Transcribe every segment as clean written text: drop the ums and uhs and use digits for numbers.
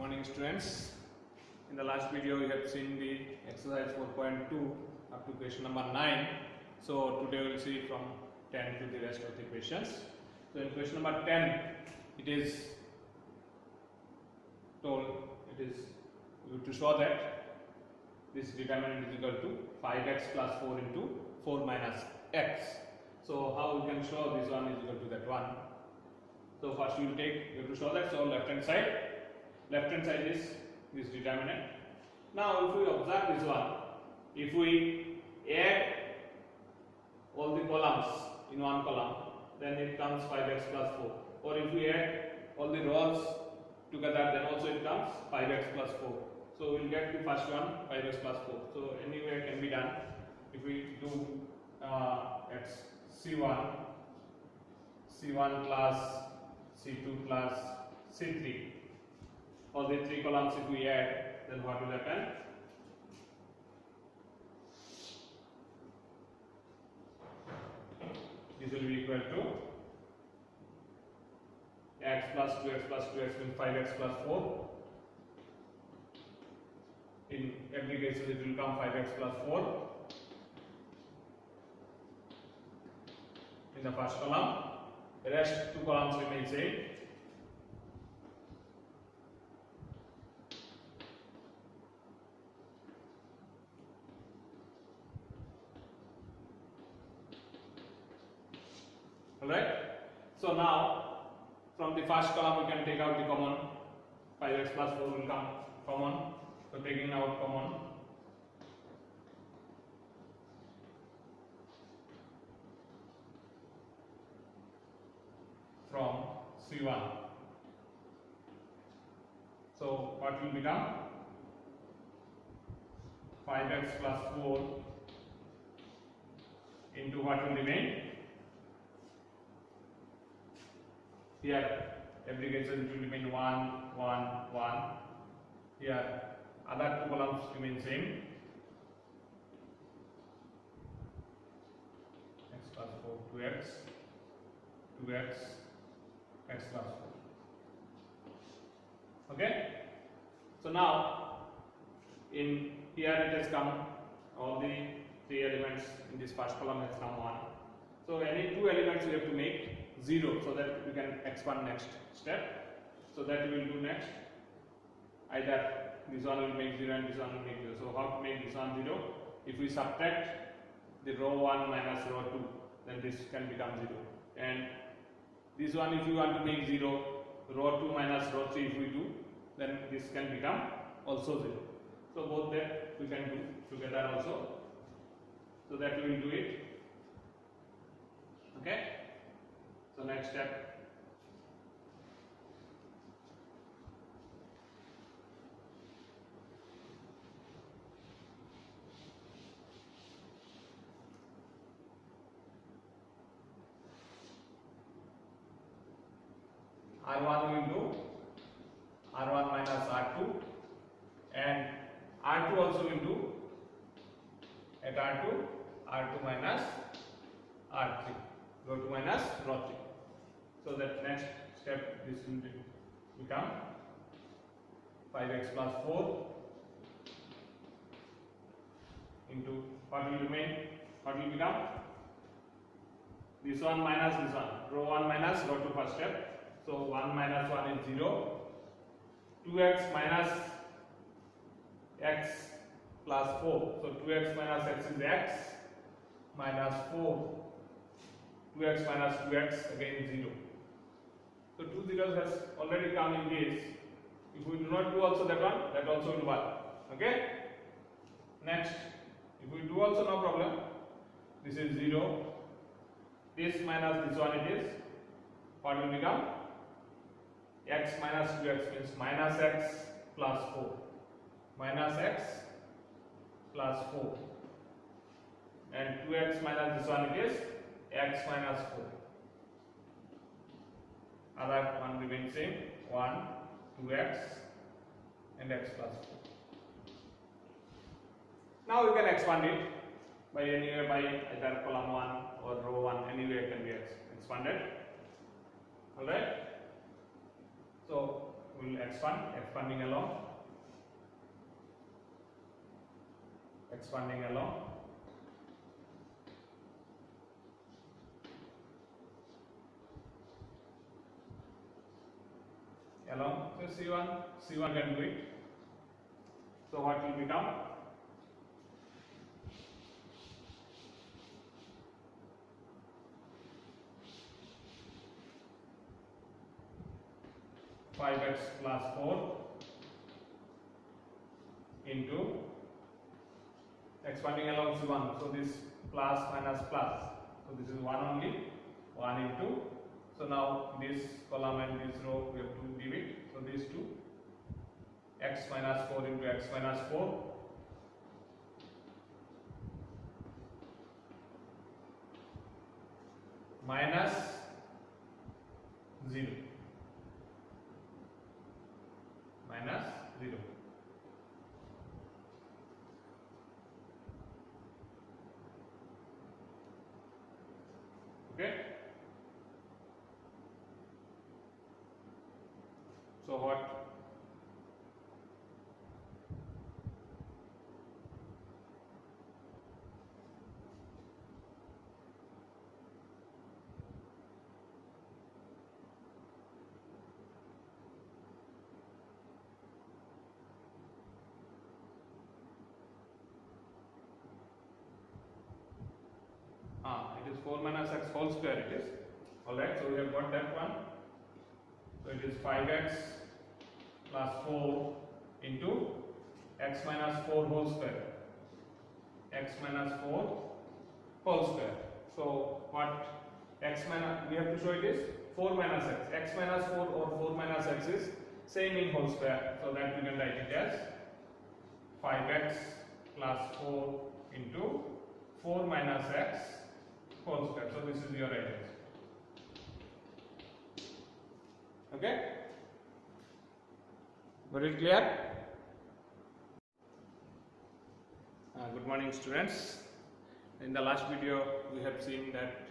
Morning students. In the last video we have seen the exercise 4.2 up to question number 9. So today we will see from 10 to the rest of the questions. So in question number 10 it is told, it is you to show that this determinant is equal to 5x plus 4 into 4 minus x. So how we can show this one is equal to that one? So first you have to show that. So left hand side is this determinant. Now if we observe this one, if we add all the columns in one column, then it comes 5x plus 4. Or if we add all the rows together, then also it comes 5x plus 4. So we will get the first one 5x plus 4. So anyway it can be done. If we do at C1 plus C2 plus C3, all the three columns if we add, then what will happen? This will be equal to x plus 2x plus 2x means 5x plus 4. In every case it will come 5x plus 4 in the first column. The rest two columns remain same. Alright. So now from the first column we can take out the common. 5x plus 4 will come common. So taking out common, from C1. So what will become? 5x plus 4 into what will remain? Here every case it will remain 1, 1, 1. Here other two columns remain same. X plus 4, 2x, 2x, x plus 4. Okay. So now in here it has come, all the three elements in this first column has come 1. So any two elements we have to make 0, so that we can expand next step. So that we will do next. Either this one will make 0 and this one will make 0. So how to make this one 0? If we subtract the row 1 minus row 2, then this can become 0. And this one if you want to make 0, row 2 minus row 3 if we do, then this can become also 0. So both that we can do together also. So that we will do it. Okay. So next step. R1 we will do R1 minus R2, and R2 also will do at R2 minus R3, row 2 minus row 3. So that next step this will become 5x plus 4 into what will remain, what will become? This one minus this one, row 1 minus row 2 first step. So 1 minus 1 is 0. 2x minus x plus 4. So 2x minus x is x minus 4. 2x minus 2x again 0. So 2 zeros has already come in this. If we do not do also that one, that also will work. Okay. Next, if we do also no problem. This is 0. This minus this one it is. What will become? X minus 2x means minus x plus 4. Minus x plus 4. And 2x minus this one it is x minus 4. Other one remains same, 1, 2x and x plus 4. Now we can expand it by anywhere, by either column 1 or row 1, anywhere it can be expanded. Alright. So we'll expanding along. So C1 can do it. So what will become? Five x plus 4 into expanding along C1. So this plus minus plus. So this is 1 only. 1 into. So now this column and this row we have to divide. So these two. X minus 4 into x minus 4. Minus 0. Minus 0. Okay. So what? It is 4 minus x whole square it is. Alright, so we have got that one. So it is 5x plus 4 into x minus 4 whole square. X minus 4 whole square. So what x minus, we have to show it is 4 minus x. X minus 4 or 4 minus x is same in whole square. So that we can write it as 5x plus 4 into 4 minus x whole square. So this is your right answer. Okay? Very clear? Good morning students. In the last video we have seen that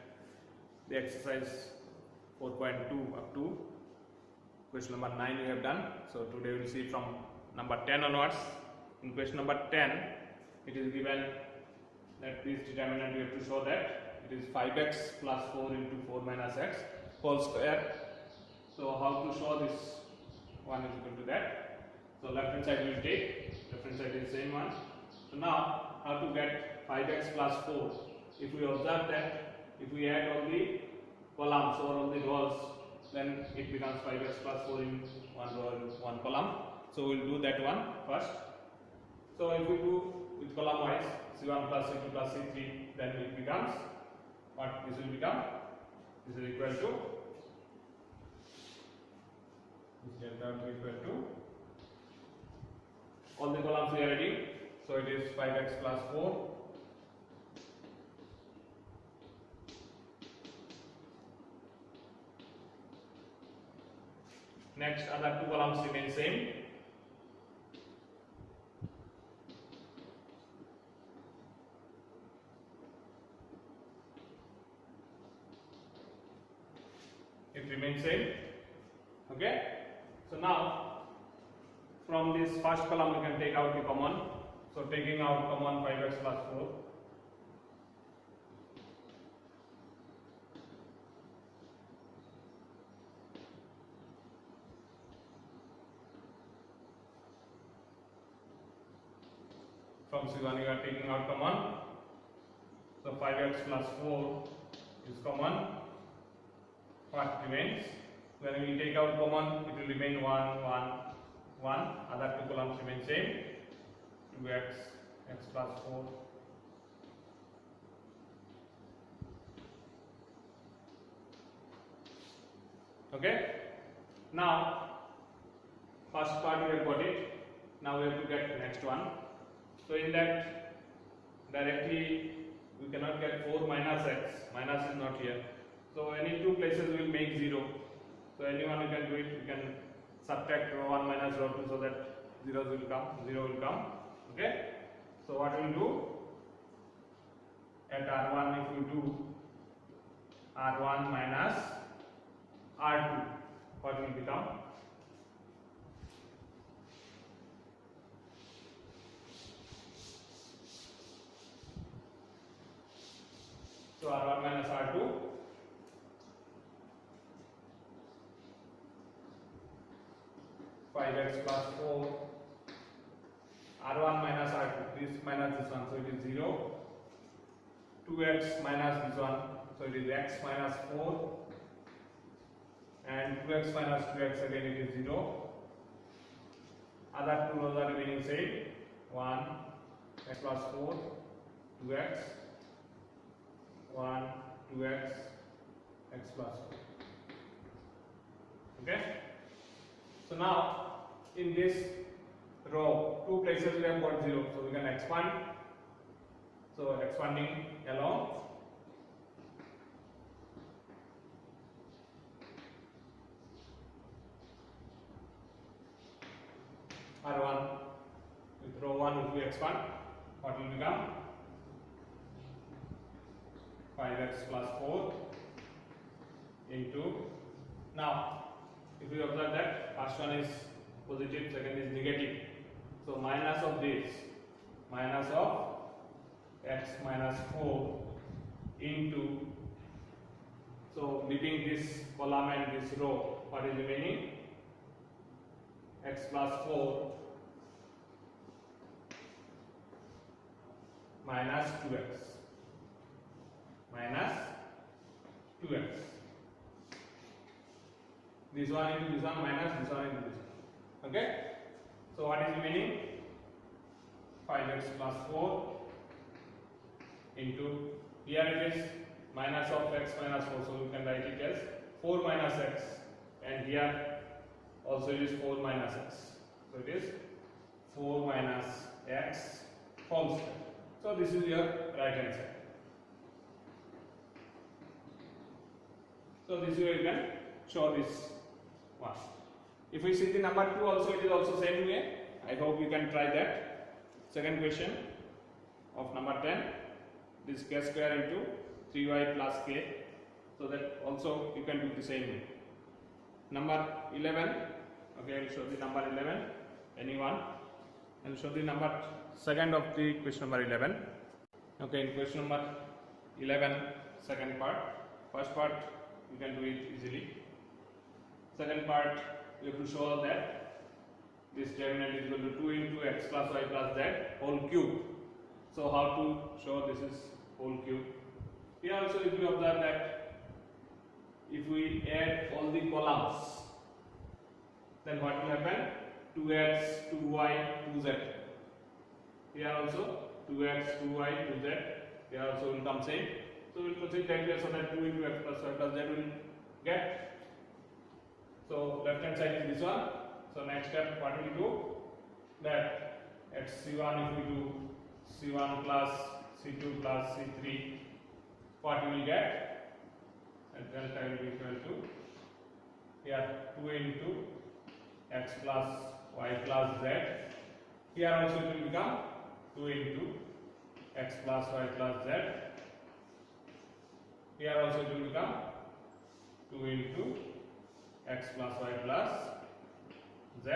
the exercise 4.2 up to question number 9 we have done. So today we will see from number 10 onwards. In question number 10 it is given that this determinant we have to show that it is 5x plus 4 into 4 minus x whole square. So how to show this one is equal to that? So left hand side we will take, left hand side is the same one. So now how to get 5x plus 4? If we observe that if we add all the columns or all the rows, then it becomes 5x plus 4 in one row and one column. So we will do that one first. So if we do with column wise C1 plus C2 plus C3, then it becomes what this will become? This is equal to this delta will be equal to all the columns we are ready. So it is 5x plus 4 next other two columns remain same. It remains same. Okay. So now from this first column we can take out the common. So taking out common 5x plus 4. From C1 you are taking out common. So 5x plus 4 is common. What remains? When we take out common, it will remain 1, 1, 1. Other two columns remain same. 2x, x plus 4. Okay. Now, first part we have got it. Now we have to get next one. So in that, directly we cannot get 4 minus x. Minus is not here. So any two places will make 0. So anyone who can do it, you can subtract row 1 minus row 2 so that zeros will come, 0 will come. Okay. So what we will do at R1, if we do R1 minus R2, what will become? So R1 minus R2 5x plus 4 R1 minus R2, this minus this one, so it is 0. 2x minus this one, so it is x minus 4, and 2x minus 2x, again it is 0. Other two rows are remaining same. 1 x plus 4, 2x, 1 2x, x plus 4. Okay. So now in this row, two places we have got 0, so we can expand. So expanding along, R1 with row 1, if we expand, what will become? 5x plus 4 into, now if you observe that first one is positive, second is negative, so minus of this, minus of x minus 4 into, so leaving this column and this row, what is remaining? X plus 4 minus 2x, minus 2x. This one into this one minus this one into this one. Okay? So what is remaining? 5x plus 4 into, here it is minus of x minus 4, so you can write it as 4 minus x, and here also it is 4 minus x. So it is 4 minus x whole square. So this is your right hand side. So this way you can show this one. If we see the number 2 also, it is also same way. I hope you can try that. Second question of number 10. This k square into 3y plus k. So that also you can do the same way. Number 11. Okay, I will show the number 11. Anyone? I will show the number second of the question number 11. Okay, in question number 11, second part. First part you can do it easily. Second part you have to show that this determinant is equal to 2 into x plus y plus z whole cube. So how to show this is whole cube? Here also if you observe that if we add all the columns, then what will happen? 2x, 2y, 2z. Here also 2x, 2y, 2z. Here also will come same. So we will proceed that way so that 2 into x plus y plus z will get. So left hand side is this one. So next step, what we will do? That at C1 if we do C1 plus C2 plus C3, what we will get? And delta will be equal to, here 2 into x plus y plus z. Here also it will become 2 into x plus y plus z. Here also it will become 2 into x plus y plus z.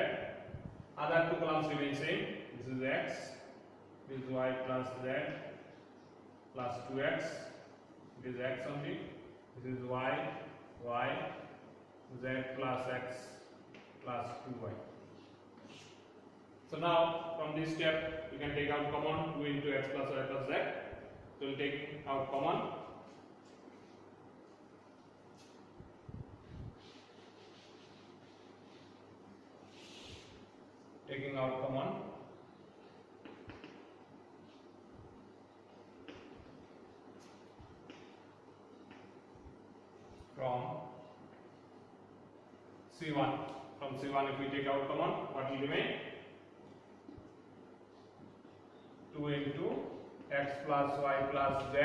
Other two columns remain same. This is x, this is y plus z plus 2x. It is x only. This is y, z plus x plus 2y. So now from this step we can take out common 2 into x plus y plus z. So we will take out common. Taking out common, from C1. From C1 if we take out common, what will remain? 2 into x plus y plus z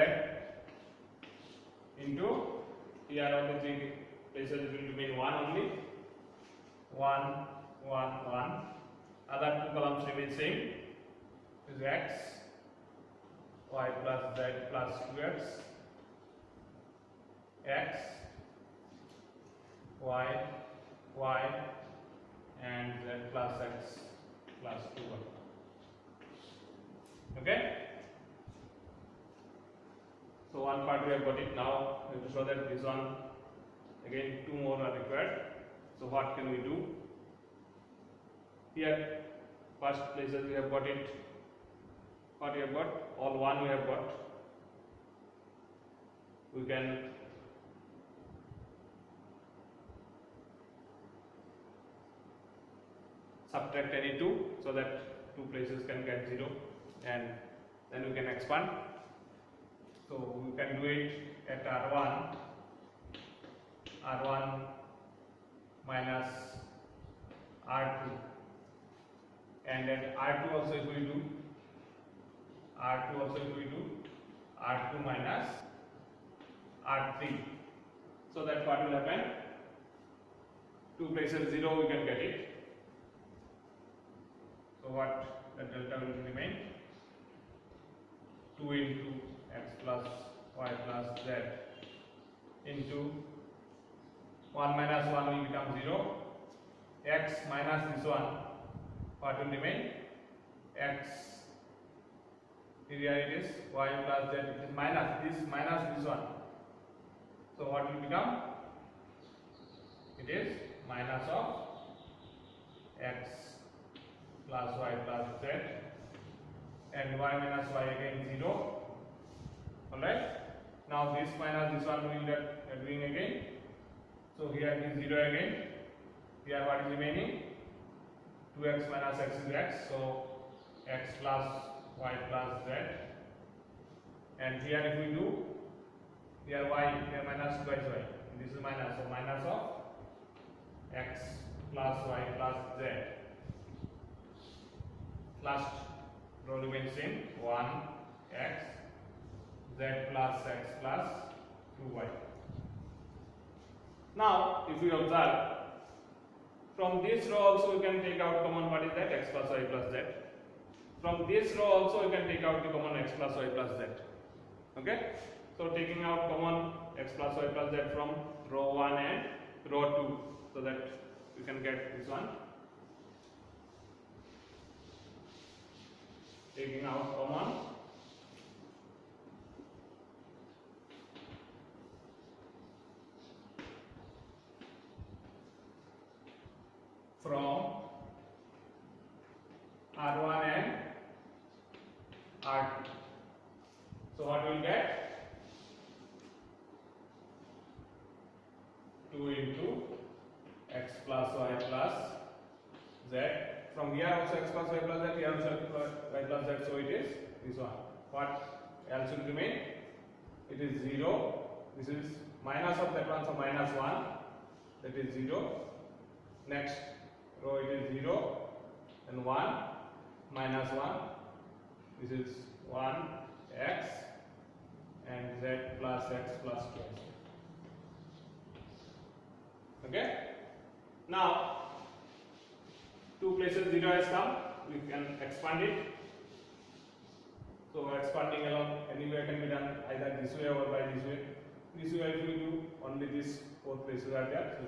into, here on the three places it will remain 1 only. 1, 1, 1. Other two columns remain same. Is x, y plus z plus 2x, x, y, and z plus x plus 2y. Okay. So one part we have got it. Now we have to show that this one again 2 more are required. So what can we do? Here first places we have got it. What we have got? All 1 we have got. We can subtract any 2 so that 2 places can get 0, and then we can expand. So we can do it at R1 minus R2, and at R2 also if we do R2 minus R3, so that what will happen? 2 places 0 we can get it. So what the delta will remain? 2 into x plus y plus z into 1 minus 1 will become 0. X minus this one, what will remain? X, here it is, y plus z, it is minus this one. So what will become? It is minus of x plus y plus z, and y minus y again 0. Alright. Now this minus this one we will get doing again. So here it is 0 again. Here what is remaining? 2x minus x is x. So x plus y plus z. And here if we do, here y, here minus twice y. This is minus, so minus of x plus y plus z. Last row remains same, 1 x z plus x plus 2y. Now if we observe, from this row also we can take out common, what is that? X plus y plus z. From this row also we can take out the common x plus y plus z. Okay, so taking out common x plus y plus z from row 1 and row 2, so that we can get this one. Taking out common from R1 and R2. So what we will get? 2 into x plus y plus z. From here also x plus y plus z, here also x plus y plus z, so it is this one. What else will remain? It is 0. This is minus of that one, so minus 1, that is 0. Next row it is 0, and 1, minus 1, this is 1 x, and z plus x plus 2. Okay? Now 2 places 0 has come, we can expand it. So expanding along anywhere can be done either this way or by this way. This way if we do, only these 4 places are there. So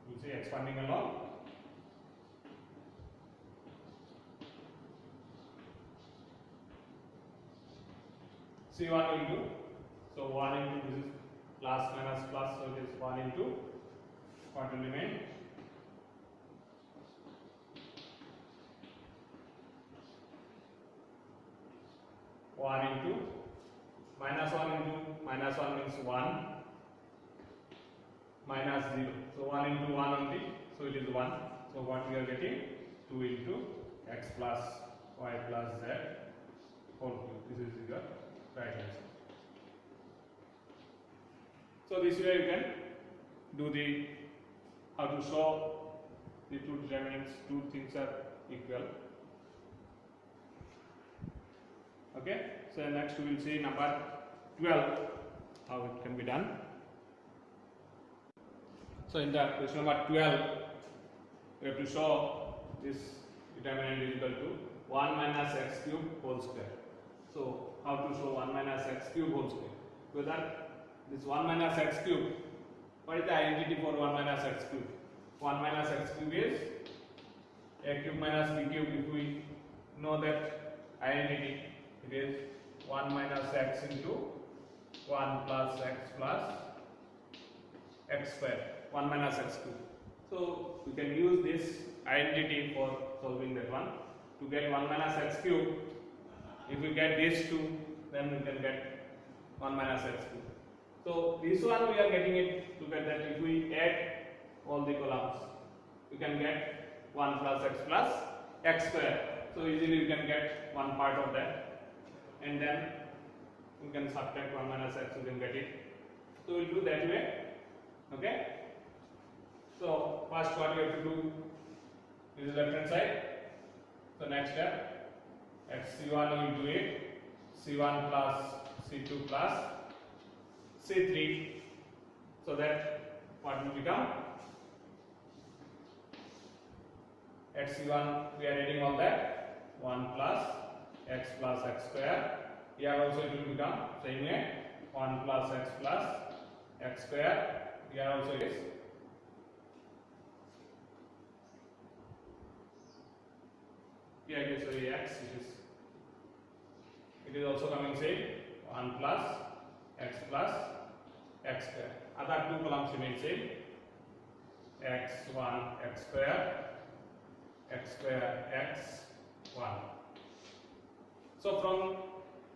you see expanding along. C1 will do. So 1 into this is plus minus plus, so it is 1 into what will remain? One into minus 1 means 1 minus 0. So 1 into 1 only, so it is 1. So what we are getting? 2 into x plus y plus z whole cube. This is your right answer. So this way you can do the how to show the two determinants, two things are equal. Okay, so next we will see number 12, how it can be done. So in the question number 12, we have to show this determinant is equal to 1 minus x cube whole square. So how to show 1 minus x cube whole square? Whether this 1 minus x cube, what is the identity for 1 minus x cube? 1 minus x cube is a cube minus b cube. If we know that identity, it is 1 minus x into 1 plus x square, 1 minus x cube. So we can use this identity for solving that one. To get 1 minus x cube, if we get these two, then we can get 1 minus x cube. So this one we are getting it, look at that, if we add all the columns, we can get 1 plus x square. So easily we can get one part of that, and then we can subtract 1 minus x, we can get it. So we'll do that way. Okay. So first what we have to do is left hand side. So next step, at C1 we will do it, C1 plus C2 plus C3. So that what will become, at C1 we are adding all that, 1 plus x square. Here also it will become same way, 1 plus x square. Here also it is. Here it is x, it is also coming same, 1 plus x square. Other two columns remain same, x1 x square, x1. So from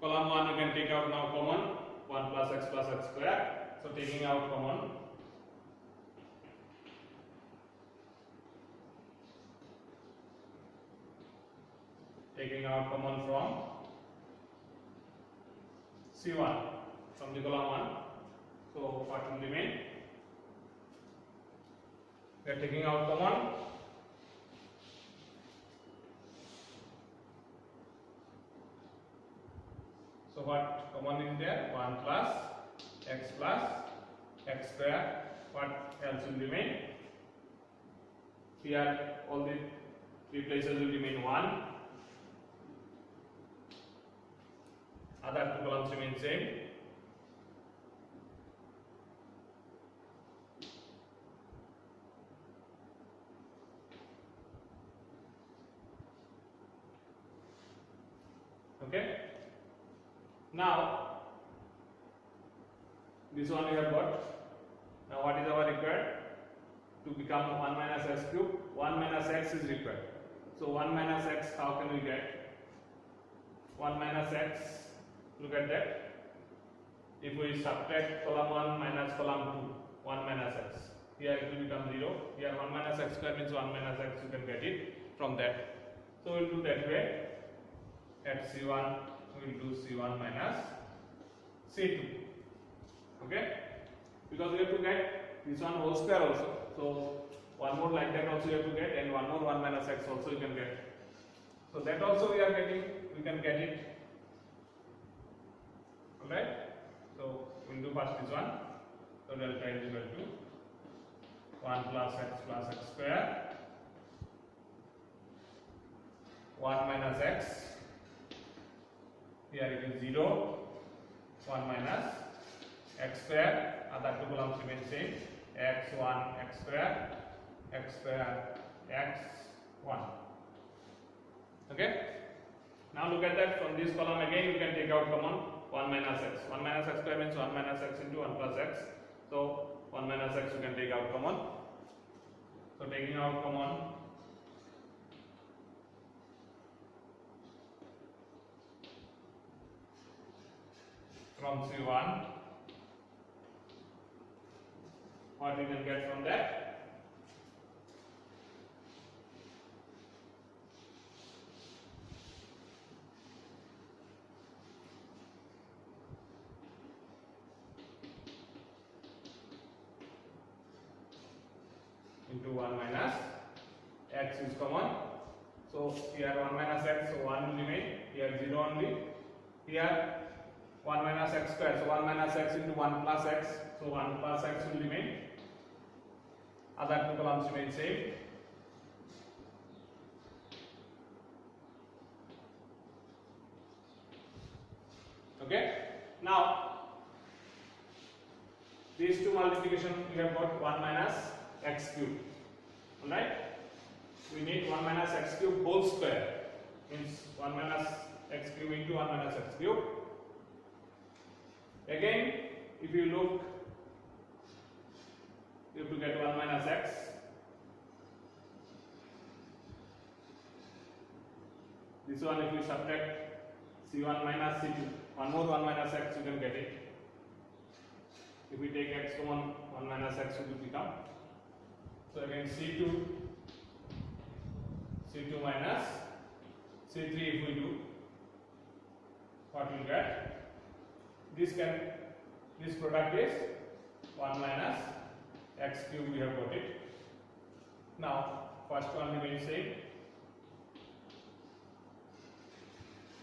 column 1 you can take out now common, 1 plus x square. So taking out common, from C1, from the column 1. So what will remain? We are taking out common. So what common is there? 1 plus x square. What else will remain? Here all the three places will remain 1. Other two columns remain same. Okay. Now this one we have got. Now what is our required? To become 1 minus x cube, 1 minus x is required. So 1 minus x, how can we get? 1 minus x, look at that. If we subtract column 1 minus column 2, 1 minus x, here it will become 0. Here 1 minus x square means 1 minus x, you can get it from that. So we will do that way. At C1 we will do C1 minus C2. Okay, because we have to get this one whole square also. So one more like that also you have to get, and one more 1 minus x also you can get. So that also we are getting, we can get it. Alright. So we will do first this one. So delta is equal to 1 plus x square, 1 minus x. Here it is 0, 1 minus x square. Other two columns remain same, x1 x square, x1. Okay. Now look at that, from this column again you can take out common 1 minus x. 1 minus x square means 1 minus x into 1 plus x. So 1 minus x you can take out common. So taking out common, from C1, what we can get from that? Into 1 minus x is common. So here 1 minus x, so 1 will remain. Here 0 only. Here 1 minus x square, so 1 minus x into 1 plus x, so 1 plus x will remain. Other two columns remain same. Okay. Now these two multiplication we have got 1 minus x cube. Alright. We need 1 minus x cube whole square, means 1 minus x cube into 1 minus x cube. Again, if you look, you have to get 1 minus x. This one, if you subtract c1 minus c2, one more 1 minus x, you can get it. If we take x common, 1 minus x will become. So again c2 minus c3, if we do, what we will get? This product is 1 minus x cube, we have got it. Now first one remains same.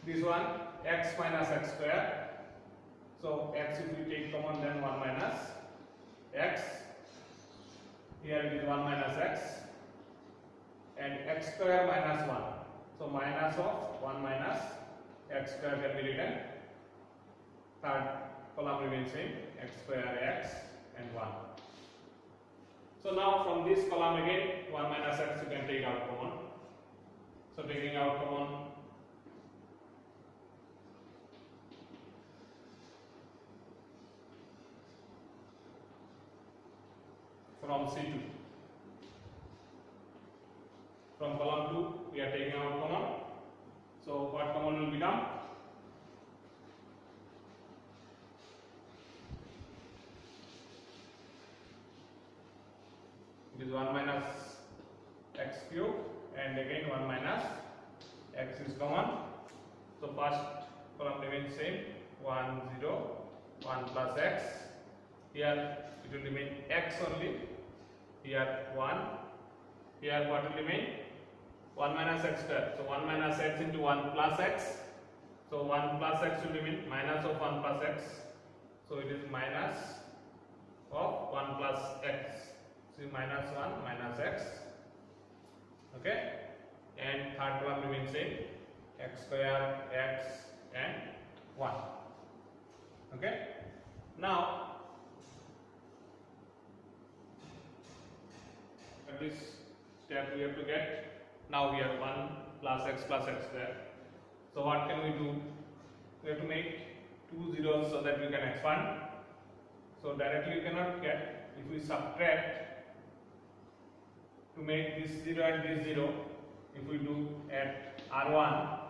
This one x minus x square. So x, if we take common, then 1 minus x. Here it is 1 minus x, and x square minus 1. So minus of 1 minus x square can be written. Third column remains same, x square x and 1. So now from this column again 1 minus x you can take out common. So taking out common, from C2. From column 2 we are taking out common. So what common will become? It is 1 minus x cube, and again 1 minus x is common. So first column remains same, 1 0 1 plus x. Here it will remain x only. Here 1. Here what will remain? 1 minus x square. So 1 minus x into 1 plus x. So 1 plus x will remain minus of 1 plus x. So it is minus of 1 plus x. So minus 1 minus x. Okay. And third column remains same, x square, x and 1. Okay. Now at this step we have to get, now we have 1 plus x square. So what can we do? We have to make 2 zeros so that we can expand. So directly you cannot get. If we subtract to make this 0 and this 0, if we do at r1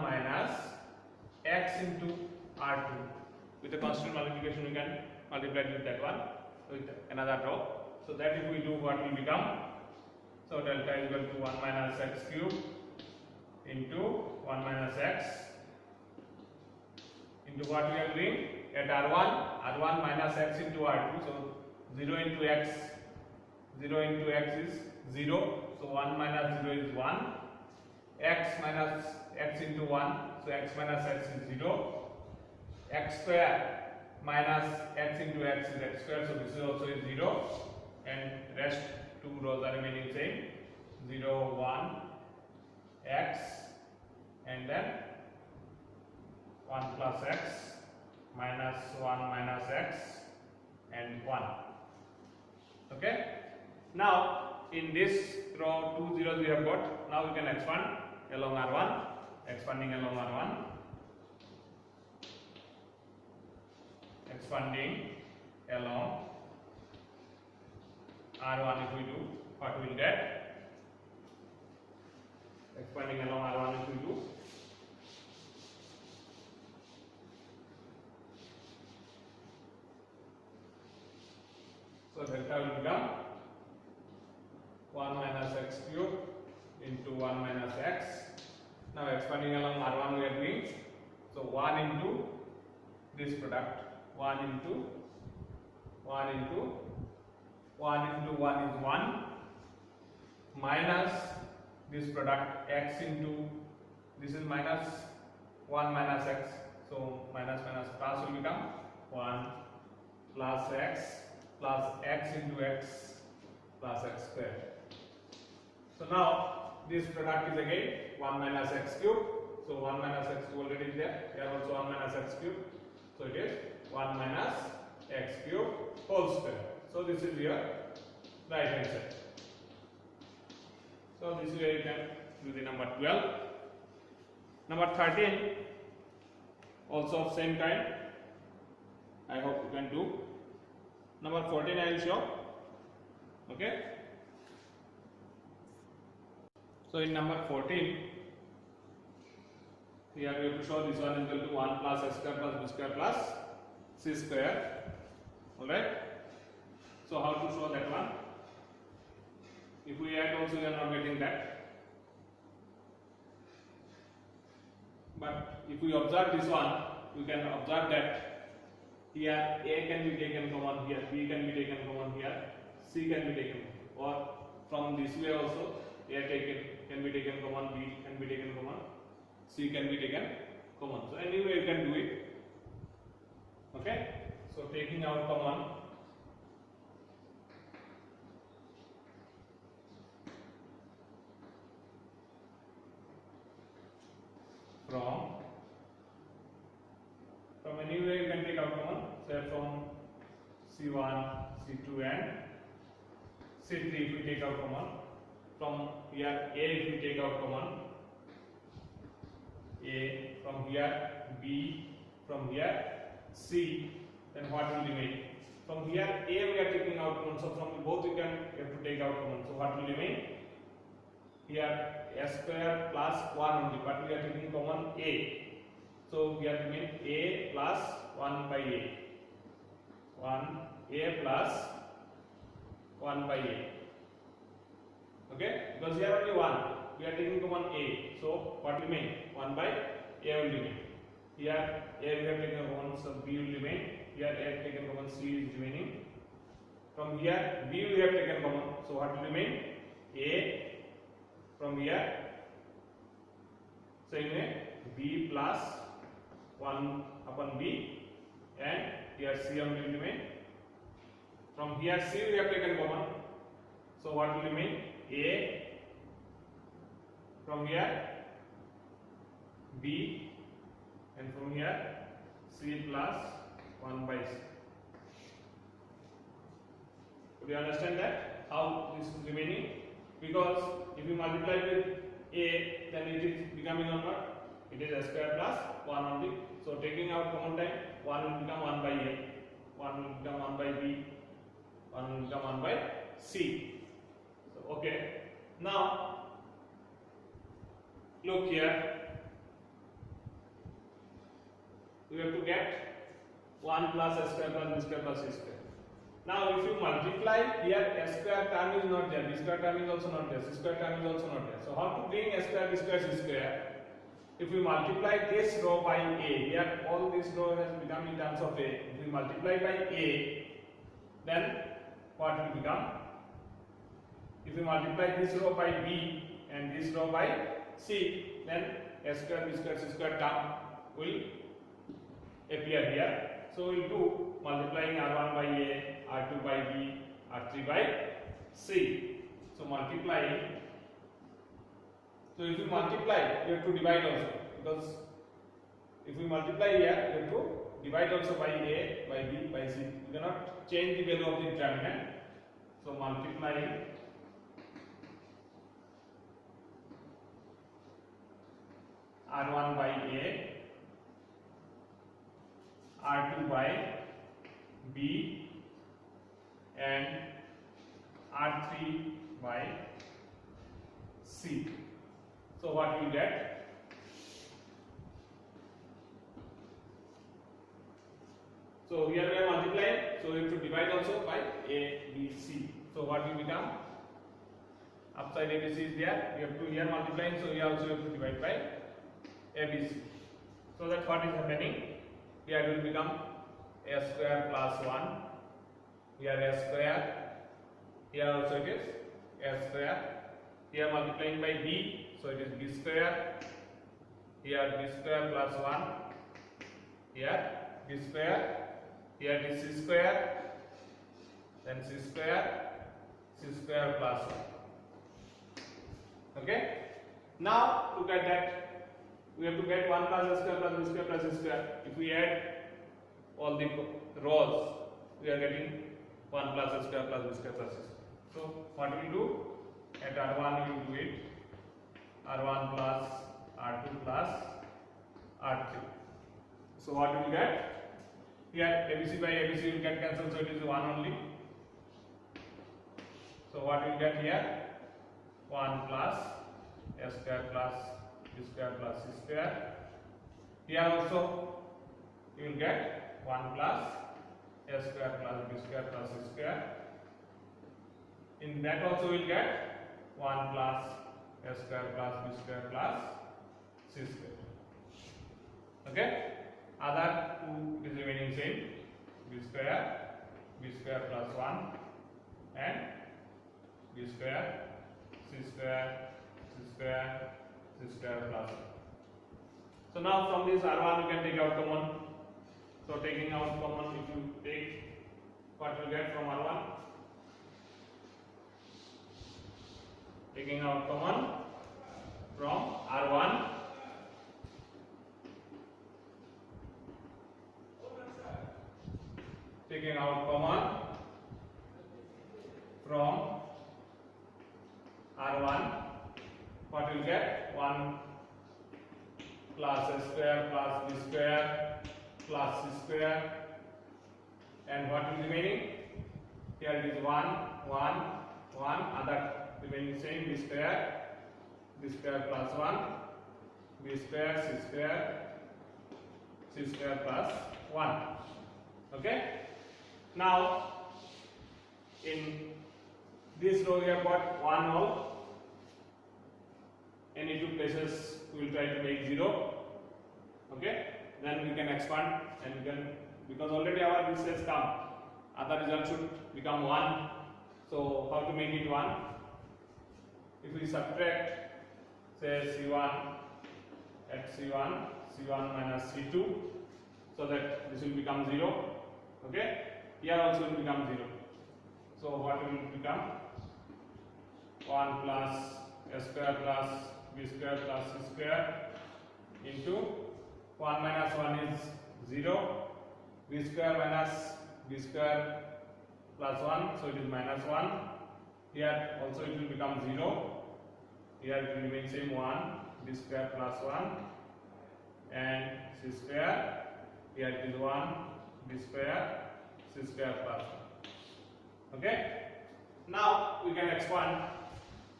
minus x into r2, with the constant multiplication we can multiply with that one with another row. So that if we do, what will become? So delta is equal to 1 minus x cube into 1 minus x into what we are doing at r1 minus x into r2. So 0 into x is 0. So 1 minus 0 is 1. X minus x into 1. So x minus x is 0. X square minus x into x is x square. So this is also is 0. And rest two rows are remaining same, 0 1 x and then 1 plus x minus 1 minus x and 1. Okay. Now in this row 2 zeros we have got. Now we can expand along r1, expanding along r1, expanding along r1. If we do, what we will get? Expanding along r1 if we do, so delta will become 1 minus x cube into 1 minus x. Now expanding along r1 we are doing, so 1 into this product, 1 into 1 into 1 into 1 is 1 minus this product x into, this is minus 1 minus x. So minus minus plus will become 1 plus x into x plus x square. So now this product is again 1 minus x cube. So 1 minus x cube already is there. Here also 1 minus x cube. So it is 1 minus x cube whole square. So this is your right hand side. So this is where you can do the number 12. Number 13, also of same kind. I hope you can do. Number 14 I will show. Okay. So in number 14, here we have to show this one is equal to 1 plus s square plus b square plus c square. Alright. So how to show that one? If we add also we are not getting that. But if we observe this one, we can observe that here a can be taken common, here b can be taken common, here c can be taken, or from this way also a can be taken common, b can be taken common, c can be taken common. So anyway you can do it. Okay. So taking out common, from anywhere you can take out common, say from C1, C2 and C3 if we take out common, from here A if we take out common, A, from here B, from here C, then what will remain? From here A we are taking out common, so from both we have to take out common, so what will remain? Here s square plus 1 only, but we are taking common A. So we have to make a plus 1 by a. 1a plus 1 by a. Okay? Because here only 1. We are taking common a. So what will remain? 1 by a will remain. Here a we have taken common, so b will remain. Here a have taken common, c is remaining. From here b we have taken common. So what will remain? A. From here same way b plus 1 upon b, and here c will remain. From here c we have taken common, so what will remain? A. From here b, and from here c plus 1 by c. Do you understand that how this is remaining? Because if you multiply with a, then it is becoming on what? It is s square plus 1 only. So taking out common time, 1 will become 1 by a, 1 will become 1 by b, 1 will become 1 by c. So okay. Now look here. We have to get 1 plus s square plus b square plus c square. Now if you multiply here, s square term is not there, b square term is also not there, c square term is also not there. So how to bring s square, b square, c square? If we multiply this row by a, here all this row has become in terms of a. If we multiply by a, then what will become? If we multiply this row by b and this row by c, then s square, b square, c square term will appear here. So we will do multiplying r1 by a, r2 by b, r3 by c. So multiplying. So if you multiply, you have to divide also, because if we multiply here, you have to divide also by a, by b, by c. You cannot change the value of the determinant. So multiplying r1 by a, r2 by b, and r3 by c. So what we get? So here we are multiplying, so we have to divide also by a, b, c. So what will become? Upside a, b, c is there. We have to here multiplying, so here also we have to divide by a, b, c. So that what is happening? Here it will become s square plus 1. Here s square. Here also it is s square. Here multiplying by b. So it is b square, here b square plus 1, here b square, here it is c square, then c square plus 1. Okay. Now look at that. We have to get 1 plus s square plus b square plus c square. If we add all the rows, we are getting 1 plus s square plus b square plus c square. So what we will do? At r1 we will do it. R1 plus R2 plus R3. So what we will get? Here ABC by ABC will get cancelled, so it is 1 only. So what we will get here? 1 plus a square plus b square plus c square. Here also you will get 1 plus a square plus b square plus c square. In that also we will get 1 plus a square plus b square plus c square. Okay? Other two is remaining same, b square plus 1 and b square, c square, c square, c square plus 1. So now from this R1 you can take out common. So taking out common, if you take, what you get from R1? Taking out common from R1. Taking out common from R1, what you get? 1 plus a square plus b square plus c square, and what is remaining? Here it is 1, 1, 1, other remaining same, b square plus 1, b square, c square plus 1. Okay? Now in this row we have got 1 whole. Any two places we will try to make 0. Okay? Then we can expand and we can, because already our this has come, other result should become 1. So how to make it 1? If we subtract, say C1 at C1 minus C2, so that this will become 0. Okay? Here also will become 0. So what will become? 1 plus a square plus b square plus c square into 1 minus 1 is 0, b square minus b square plus 1, so it is minus 1. Here also it will become 0. Here it will remain same 1, b square plus 1 and c square. Here it is 1, b square, c square plus 1. Okay? Now we can expand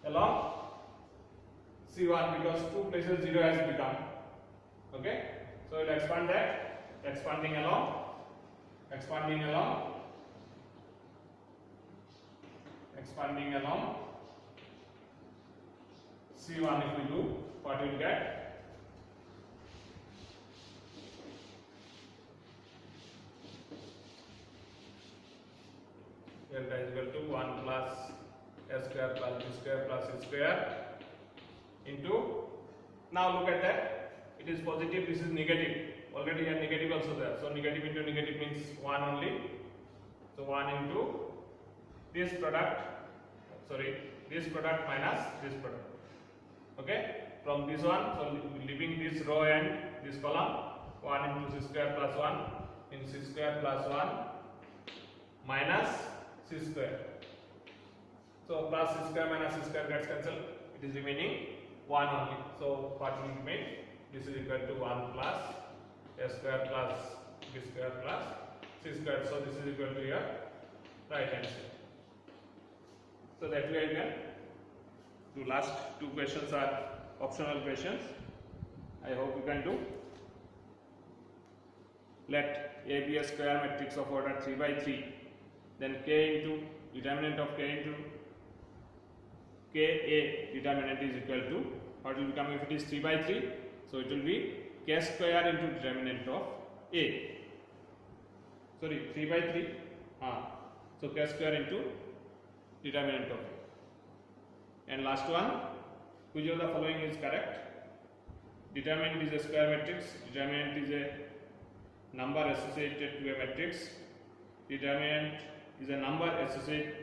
along C1 because two places 0 has become. Okay? So we will expand that, expanding along C1. If we do, what we will get? Delta is equal to 1 plus a square plus b square plus c square into, now look at that, it is positive, this is negative, already here negative also there, so negative into negative means 1 only, so 1 into this product minus this product. Okay, from this one, so leaving this row and this column, 1 into c square plus 1 in c square plus 1 minus c square. So plus c square minus c square gets cancelled, it is remaining 1 only. So what will remain? This is equal to 1 plus a square plus b square plus c square. So this is equal to your right hand side. So that way you can do. Last two questions are optional questions. I hope you can do. Let A be a square matrix of order 3 by 3. Then K into determinant of K into Ka determinant is equal to, what will become if it is 3 by 3? So it will be K square into determinant of A. Sorry, 3 by 3. So K square into determinant of A. And last one, which of the following is correct? Determinant is a square matrix. Determinant is a number associated to a matrix. Determinant is a number associated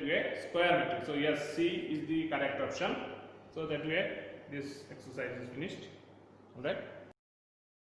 to a square matrix. So yes, C is the correct option. So that way this exercise is finished. Alright.